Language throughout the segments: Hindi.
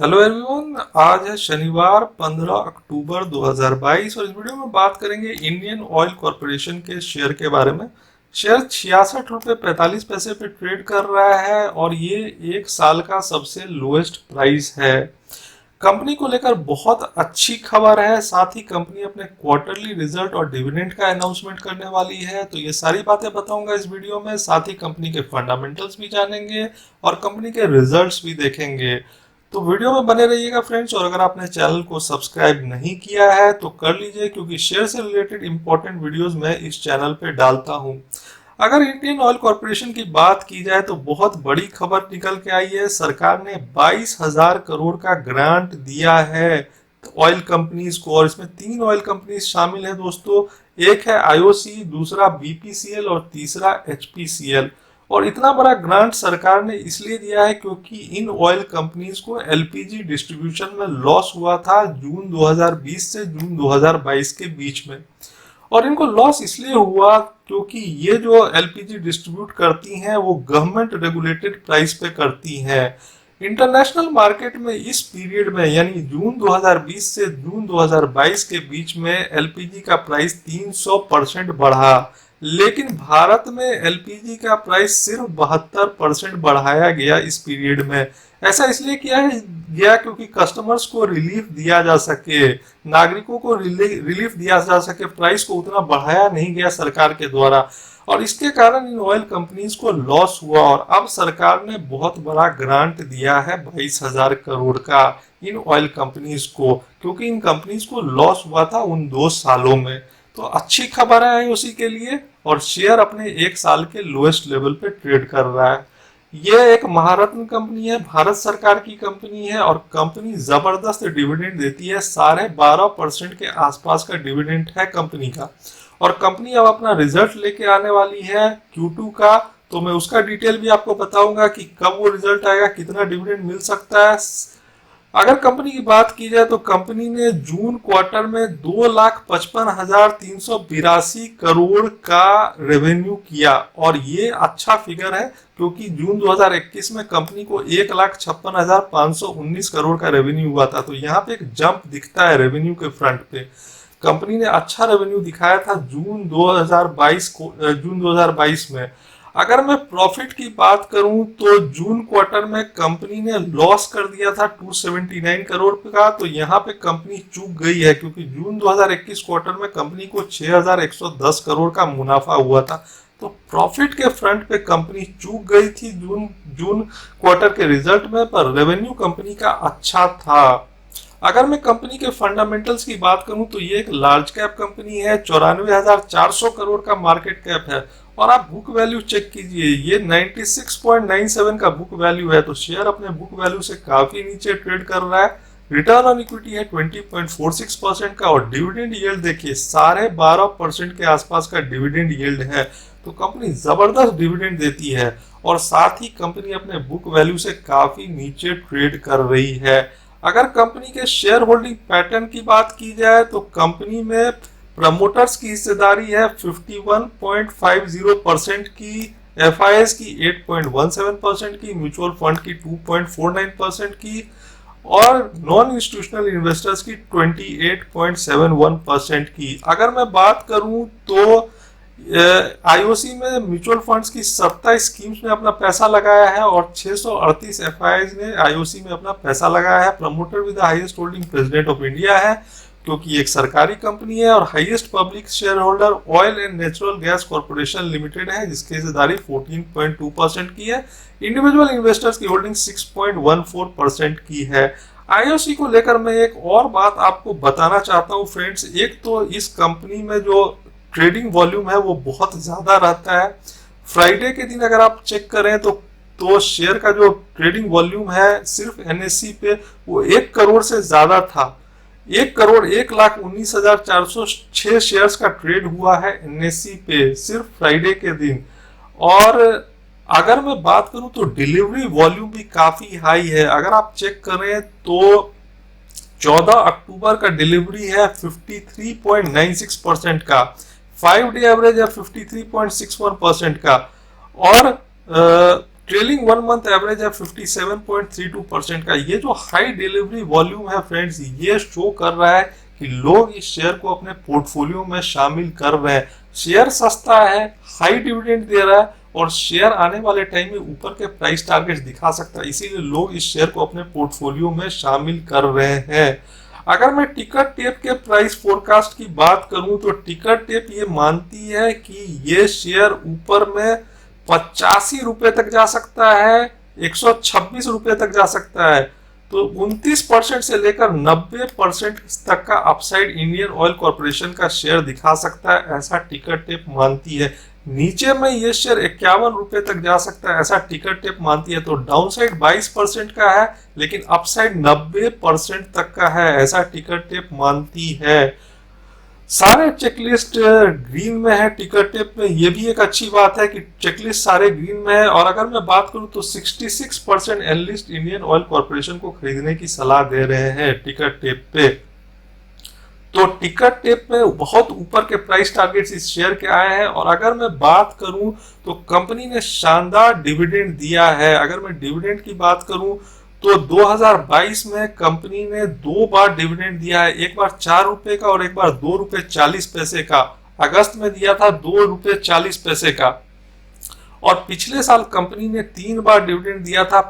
हेलो एवरीवन, आज है शनिवार 15 अक्टूबर 2022 और इस वीडियो में बात करेंगे इंडियन ऑयल कॉरपोरेशन के शेयर के बारे में। शेयर 66 रुपये 45 पैसे पे ट्रेड कर रहा है और ये एक साल का सबसे लोएस्ट प्राइस है। कंपनी को लेकर बहुत अच्छी खबर है, साथ ही कंपनी अपने क्वार्टरली रिजल्ट और डिविडेंड का अनाउंसमेंट करने वाली है। तो ये सारी बातें बताऊंगा इस वीडियो में, साथ ही कंपनी के फंडामेंटल्स भी जानेंगे और कंपनी के रिजल्ट्स भी देखेंगे। तो वीडियो में बने रहिएगा फ्रेंड्स, और अगर आपने चैनल को सब्सक्राइब नहीं किया है तो कर लीजिए, क्योंकि शेयर से रिलेटेड इंपॉर्टेंट वीडियोस मैं इस चैनल पे डालता हूं। अगर इंडियन ऑयल कॉरपोरेशन की बात की जाए तो बहुत बड़ी खबर निकल के आई है। सरकार ने 22,000 करोड़ का ग्रांट दिया है ऑयल कंपनीज को, और इसमें 3 ऑयल कंपनीज शामिल है दोस्तों। एक है आईओसी, दूसरा बीपीसीएल और तीसरा एचपीसीएल। और इतना बड़ा ग्रांट सरकार ने इसलिए दिया है क्योंकि इन ऑयल कंपनीज को एलपीजी डिस्ट्रीब्यूशन में लॉस हुआ था जून 2020 से जून 2022 के बीच में। और इनको लॉस इसलिए हुआ क्योंकि ये जो एलपीजी डिस्ट्रीब्यूट करती हैं वो गवर्नमेंट रेगुलेटेड प्राइस पे करती हैं। इंटरनेशनल मार्केट में इस पीरियड में यानी जून 2020 से जून 2022 के बीच में एलपीजी का प्राइस 300% बढ़ा, लेकिन भारत में एलपीजी का प्राइस सिर्फ 72% बढ़ाया गया इस पीरियड में। ऐसा इसलिए किया गया क्योंकि कस्टमर्स को रिलीफ दिया जा सके, नागरिकों को रिलीफ दिया जा सके, प्राइस को उतना बढ़ाया नहीं गया सरकार के द्वारा, और इसके कारण इन ऑयल कंपनीज को लॉस हुआ। और अब सरकार ने बहुत बड़ा ग्रांट दिया है 22,000 करोड़ का इन ऑयल कंपनीज को, क्योंकि इन कंपनीज को लॉस हुआ था उन 2 सालों में। तो अच्छी खबर है उसी के लिए, और शेयर अपने एक साल के लोएस्ट लेवल पे ट्रेड कर रहा है। ये एक महारत्न कंपनी है, भारत सरकार की कंपनी है, और कंपनी जबरदस्त डिविडेंड देती है। 12.5% के आसपास का डिविडेंड है कंपनी का। और कंपनी अब अपना रिजल्ट लेके आने वाली है Q2 का, तो मैं उसका डिटेल भी आपको बताऊंगा कि कब वो रिजल्ट आएगा, कितना डिविडेंड मिल सकता है। अगर कंपनी की बात की जाए तो कंपनी ने जून क्वार्टर में 2,55,382 करोड़ का रेवेन्यू किया, और ये अच्छा फिगर है क्योंकि जून 2021 में कंपनी को 1,56,519 करोड़ का रेवेन्यू हुआ था। तो यहाँ पे एक जंप दिखता है रेवेन्यू के फ्रंट पे। कंपनी ने अच्छा रेवेन्यू दिखाया था जून 2022 में। अगर मैं प्रॉफिट की बात करूं तो जून क्वार्टर में कंपनी ने लॉस कर दिया था 279 करोड़ का। तो यहाँ पे कंपनी चूक गई है क्योंकि जून 2021 क्वार्टर में कंपनी को 6,110 करोड़ का मुनाफा हुआ था। तो प्रॉफिट के फ्रंट पे कंपनी चूक गई थी जून क्वार्टर के रिजल्ट में, पर रेवेन्यू कंपनी का अच्छा था। अगर मैं कंपनी के फंडामेंटल्स की बात करूं तो ये एक लार्ज कैप कंपनी है, 94,400 करोड़ का मार्केट कैप है। और आप बुक वैल्यू चेक कीजिए, ये 96.97 का बुक वैल्यू है। तो शेयर अपने बुक वैल्यू से काफी नीचे ट्रेड कर रहा है। रिटर्न ऑन इक्विटी है 20.46% का, और डिविडेंड यील्ड देखिए 12.5% के आसपास का डिविडेंड यील्ड है। तो कंपनी जबरदस्त डिविडेंड देती है, और साथ ही कंपनी अपने बुक वैल्यू से काफी नीचे ट्रेड कर रही है। अगर कंपनी के शेयर होल्डिंग पैटर्न की बात की जाए तो कंपनी में प्रमोटर्स की हिस्सेदारी है 51.50% की, एफआईएस की 8.17% की, म्यूचुअल फंड की 2.49% की, और नॉन इंस्टीट्यूशनल इन्वेस्टर्स की 28.71% की। अगर मैं बात करूं तो आईओसी में म्यूचुअल फंड्स की 27 स्कीम्स में अपना पैसा लगाया है, और 638 एफआईआईज ने आईओसी में अपना पैसा लगाया है। Promoter with the highest holding president of India है, क्योंकि एक सरकारी कंपनी है, और highest public share holder oil and natural gas corporation limited है, जिसकी हिस्सेदारी 14.2% की है। इंडिविजुअल इन्वेस्टर्स की होल्डिंग 6.14% की है। आईओसी को लेकर मैं एक और बात आपको बताना चाहता हूं फ्रेंड्स। एक तो इस कंपनी में जो ट्रेडिंग वॉल्यूम है वो बहुत ज्यादा रहता है। फ्राइडे के दिन अगर आप चेक करें तो शेयर का जो ट्रेडिंग वॉल्यूम है सिर्फ एनएससी पे वो 1 करोड़ से ज्यादा था। 1,19,406 शेयर्स का ट्रेड हुआ है एनएससी पे सिर्फ फ्राइडे के दिन। और अगर मैं बात करूं तो डिलीवरी वॉल्यूम भी काफी हाई है। अगर आप चेक करें तो 14 अक्टूबर का डिलीवरी है 53.96% का, 5 डे एवरेज है 53.61% का, और ट्रेलिंग 1 मंथ एवरेज है 57.32% का। ये जो हाई डिलीवरी वॉल्यूम है फ्रेंड्स, ये शो कर रहा है कि लोग इस शेयर को अपने पोर्टफोलियो में शामिल कर रहे हैं। शेयर सस्ता है, हाई डिविडेंड दे रहा है और शेयर आने वाले टाइम में ऊपर के प्राइस टारगेट्स दिखा सकता है, इसीलिए लोग इस शेयर को अपने पोर्टफोलियो में शामिल कर रहे हैं। अगर मैं टिकर टेप के प्राइस फोरकास्ट की बात करूं तो टिकर टेप ये मानती है कि ये शेयर ऊपर में 85 रुपए तक जा सकता है, 126 रुपए तक जा सकता है। तो 29% से लेकर 90% तक का अपसाइड इंडियन ऑयल कॉर्पोरेशन का शेयर दिखा सकता है, ऐसा टिकर टेप मानती है। नीचे में ये शेयर 51 रुपए तक जा सकता है, ऐसा टिकर टेप मानती है। तो डाउनसाइड 22% का है, लेकिन अपसाइड 90% तक का है, ऐसा टिकर टेप मानती है। सारे चेकलिस्ट ग्रीन में है टिकर टेप में, ये भी एक अच्छी बात है कि चेकलिस्ट सारे ग्रीन में है। और अगर मैं बात करूं तो 66% एनालिस्ट इंडियन ऑयल कॉर्पोरेशन को खरीदने की सलाह दे रहे हैं टिकर टेप पे। तो टिकर टेप में बहुत ऊपर के प्राइस टारगेट्स इस शेयर के आए हैं। और अगर मैं बात करूं तो कंपनी ने शानदार डिविडेंड दिया है। अगर मैं डिविडेंड की बात करूं तो 2022 में कंपनी ने 2 बार डिविडेंड दिया है, एक बार 4 रुपए का और एक बार 2 रुपए 40 पैसे का। अगस्त में दिया था 2 रुपए 40 पैसे का। और पिछले साल कंपनी ने 3 बार डिविडेंड दिया था,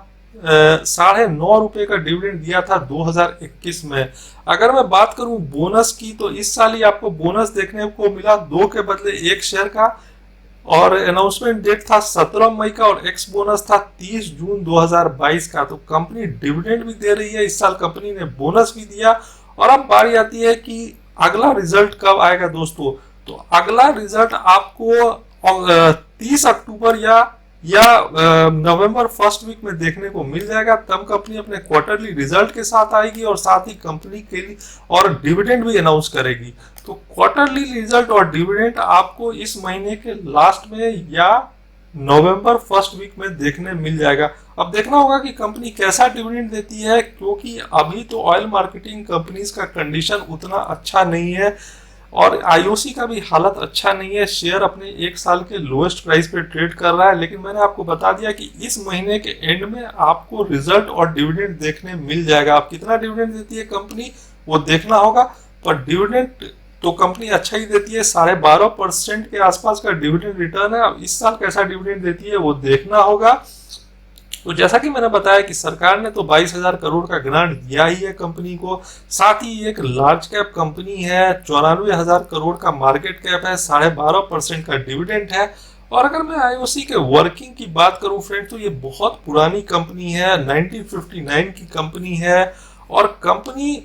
9.5 रुपए का डिविडेंड दिया था 2021 में। अगर मैं बात करूं बोनस की तो इस साल ही आपको बोनस देखने को मिला 2 के बदले 1 शेयर का। और अनाउंसमेंट डेट था 17 मई का और एक्स बोनस था 30 जून 2022 का। तो कंपनी डिविडेंड भी दे रही है, इस साल कंपनी ने बोनस भी दिया। और अब बारी आती है कि अगला रिजल्ट कब आएगा दोस्तों। तो अगला रिजल्ट आपको 30 अक्टूबर या नवंबर फर्स्ट वीक में देखने को मिल जाएगा। तब कंपनी अपने क्वार्टरली रिजल्ट के साथ आएगी और साथ ही कंपनी के लिए और डिविडेंड भी अनाउंस करेगी। तो क्वार्टरली रिजल्ट और डिविडेंड आपको इस महीने के लास्ट में या नवंबर फर्स्ट वीक में देखने मिल जाएगा। अब देखना होगा कि कंपनी कैसा डिविडेंड देती है, क्योंकि अभी तो ऑयल मार्केटिंग कंपनीज का कंडीशन उतना अच्छा नहीं है और आईओसी का भी हालत अच्छा नहीं है। शेयर अपने 1 साल के लोएस्ट प्राइस पे ट्रेड कर रहा है। लेकिन मैंने आपको बता दिया कि इस महीने के एंड में आपको रिजल्ट और डिविडेंड देखने मिल जाएगा। आप कितना डिविडेंड देती है कंपनी वो देखना होगा, पर डिविडेंड तो कंपनी अच्छा ही देती है, 12.5% के आसपास का डिविडेंड रिटर्न है। अब इस साल कैसा डिविडेंड देती है वो देखना होगा। तो जैसा कि मैंने बताया कि सरकार ने तो 22,000 करोड़ का ग्रांट दिया ही है कंपनी को। साथ ही एक लार्ज कैप कंपनी है, 94,000 करोड़ का मार्केट कैप है, 12.5% का डिविडेंड है। और अगर मैं आईओसी के वर्किंग की बात करूं फ्रेंड तो ये बहुत पुरानी कंपनी है, 1959 की कंपनी है। और कंपनी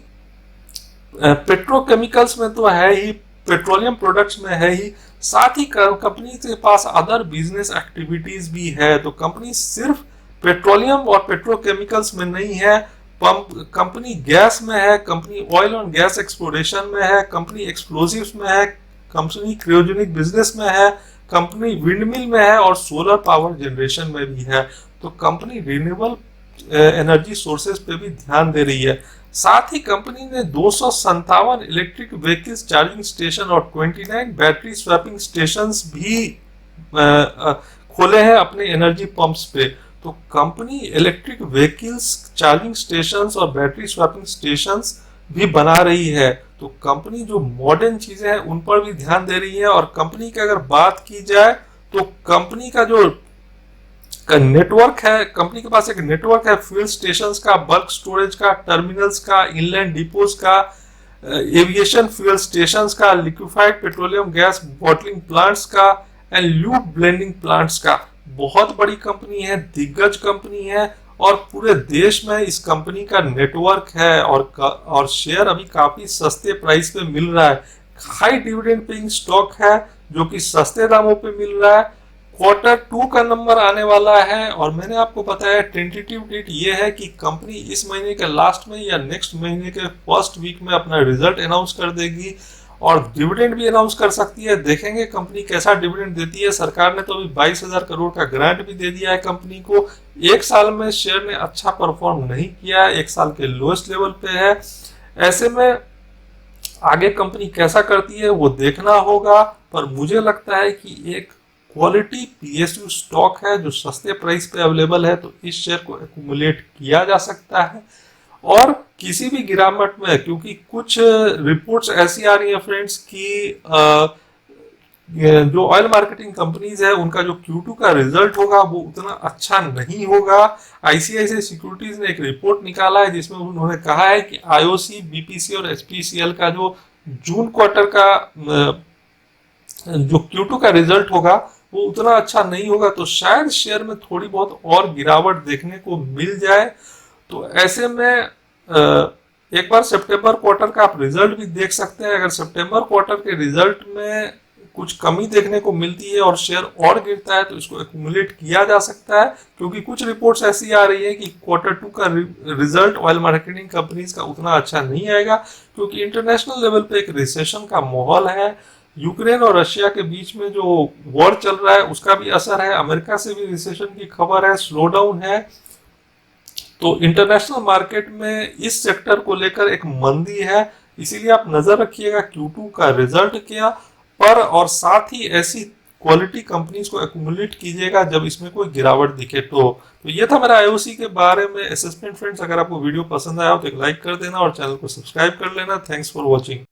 पेट्रोकेमिकल्स में तो है ही, पेट्रोलियम प्रोडक्ट्स में है ही, साथ ही कंपनी के पास अदर बिजनेस एक्टिविटीज भी है। तो कंपनी सिर्फ पेट्रोलियम और पेट्रोकेमिकल्स में नहीं है, कंपनी गैस में है, कंपनी ऑयल और गैस एक्सप्लोरेशन में है, कंपनी एक्सप्लोजिव्स में है, कंपनी क्रायोजेनिक बिजनेस में है, कंपनी विंडमिल में है और सोलर पावर जनरेशन में भी है। तो कंपनी रिन्यूएबल एनर्जी सोर्सेज पे भी ध्यान दे रही है। साथ ही कंपनी ने 257 इलेक्ट्रिक व्हीकल्स चार्जिंग स्टेशन और 29 बैटरी स्वैपिंग स्टेशंस भी खोले हैं अपने एनर्जी पंप्स पे। तो company electric vehicles charging stations और बैटरी स्वैपिंग स्टेशंस भी बना रही है। तो कंपनी जो मॉडर्न चीजें हैं उन पर भी ध्यान दे रही है। और कंपनी की अगर बात की जाए तो कंपनी का जो नेटवर्क है, कंपनी के पास एक नेटवर्क है फ्यूल स्टेशंस का, बल्क स्टोरेज का, टर्मिनल्स का, इनलैंड डिपोज का, एविएशन फ्यूल स्टेशंस का, liquefied petroleum gas bottling plants का एंड लूप ब्लेंडिंग प्लांट्स का। बहुत बड़ी कंपनी है, दिग्गज कंपनी है और पूरे देश में इस कंपनी का नेटवर्क है। और शेयर अभी काफी सस्ते प्राइस पे मिल रहा है। हाई डिविडेंड पेइंग स्टॉक है जो कि सस्ते दामों पे मिल रहा है। Q2 का नंबर आने वाला है और मैंने आपको बताया टेंटेटिव डेट ये है कि कंपनी इस महीने के लास्ट में या नेक्स्ट महीने के फर्स्ट वीक में अपना रिजल्ट अनाउंस कर देगी और डिविडेंड भी अनाउंस कर सकती है। देखेंगे कंपनी कैसा डिविडेंड देती है। सरकार ने तो अभी 22,000 करोड़ का ग्रांट भी दे दिया है कंपनी को। 1 साल में शेयर ने अच्छा परफॉर्म नहीं किया है, 1 साल के लोएस्ट लेवल पे है। ऐसे में आगे कंपनी कैसा करती है वो देखना होगा, पर मुझे लगता है कि एक क्वालिटी पीएसयू स्टॉक है जो सस्ते प्राइस पे अवेलेबल है, तो इस शेयर को एक्यूमुलेट किया जा सकता है। और किसी भी गिरावट में, क्योंकि कुछ रिपोर्ट्स ऐसी आ रही है फ्रेंड्स कि जो ऑयल मार्केटिंग कंपनीज है उनका जो Q2 का रिजल्ट होगा वो उतना अच्छा नहीं होगा। आईसीआईसीआई सिक्योरिटीज ने एक रिपोर्ट निकाला है जिसमें उन्होंने कहा है कि आईओसी, बीपीसी और एचपीसीएल का जो जून क्वार्टर का जो Q2 का रिजल्ट होगा वो उतना अच्छा नहीं होगा, तो शायद शेयर में थोड़ी बहुत और गिरावट देखने को मिल जाए। तो ऐसे में एक बार सितंबर क्वार्टर का आप रिजल्ट भी देख सकते हैं। अगर सितंबर क्वार्टर के रिजल्ट में कुछ कमी देखने को मिलती है और शेयर और गिरता है तो इसको एक्यूमुलेट किया जा सकता है, क्योंकि कुछ रिपोर्ट्स ऐसी आ रही है कि Q2 का रिजल्ट ऑयल मार्केटिंग कंपनीज का उतना अच्छा नहीं आएगा, क्योंकि इंटरनेशनल लेवल पे एक रिसेशन का माहौल है। यूक्रेन और रशिया के बीच में जो वॉर चल रहा है उसका भी असर है, अमेरिका से भी रिसेशन की खबर है, स्लो डाउन है। तो इंटरनेशनल मार्केट में इस सेक्टर को लेकर एक मंदी है, इसीलिए आप नजर रखिएगा Q2 का रिजल्ट क्या पर, और साथ ही ऐसी क्वालिटी कंपनीज को एक्यूमुलेट कीजिएगा जब इसमें कोई गिरावट दिखे। तो ये था मेरा आईओसी के बारे में असेसमेंट फ्रेंड्स। अगर आपको वीडियो पसंद आया हो तो एक लाइक कर देना और चैनल को सब्सक्राइब कर लेना। Thanks for watching.